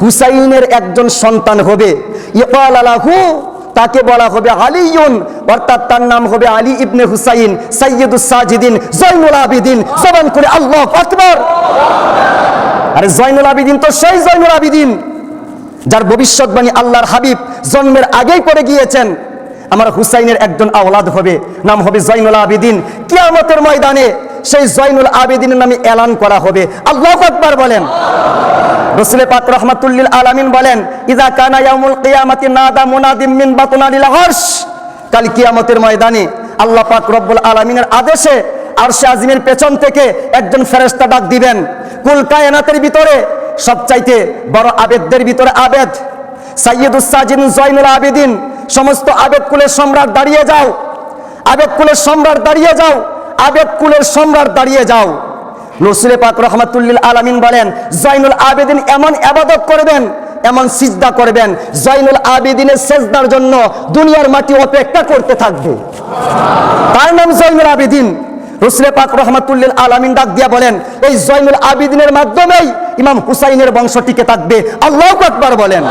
হুসাইনের একজন সন্তান হবে। ইকালা লাহু, তাকে বলা হবে আলিউন, অর্থাৎ তার নাম হবে আলী ইবনে হুসাইন সাইয়্যিদুস সাজিদিন, জয়নুল আবিদিন। জবান করে আল্লাহু আকবার। আরে জয়নুল আবিদিন তো সেই জয়নুল আবিদিন যার ভবিষ্যৎবাণী আল্লাহর হাবিব জন্মের আগেই করে গিয়েছেন। আমার হুসাইনের একজন আওলাদ হবে, নাম হবে জয়নুল আবিদিন। কিয়ামতের ময়দানে সেই জয়নুল আবিদিনের নামে এলান করা হবে। আল্লাহু আকবার বলেন। রাসূল পাক রাহমাতুল লিল আলামিন বলেন, ইযা কানা ইয়াউমুল কিয়ামাতি নাদা মুনাদিম মিন বাতনালিল আরশ। কাল কিয়ামতের ময়দানে আল্লাহ পাক রব্বুল আলামিনের আদেশে আরশে আজিমের পেছন থেকে একজন ফেরেশতা ডাক দিবেন, কুল কায়নাতের ভিতরে সবচাইতে বড় আবেদদের ভিতরে আবেদ সাইয়্যিদুস সাজিদিন জয়নুল আবিদিন, সমস্ত আবেদ কুলের সম্রাট দাঁড়িয়ে যাও, আবেদ কুলের সম্রাট দাঁড়িয়ে যাও, আবেদ কুলের সম্রাট দাঁড়িয়ে যাও। রাসূল পাক রাহমাতুল লিল আলামিন বলেন, জয়নুল আবিদিন এমন ইবাদত করবেন, এমন সিজদা করবেন, জয়নুল আবিদিনের সিজদার জন্য দুনিয়ার মাটি অপেক্ষা করতে থাকবে। তার নাম জয়নুল আবিদিন। রাসূল পাক রাহমাতুল লিল আলামিন ডাক দিয়া বলেন, এই জয়নুল আবিদিনের মাধ্যমেই ইমাম হুসাইনের বংশ টিকে থাকবে। আল্লাহু আকবার বলেন।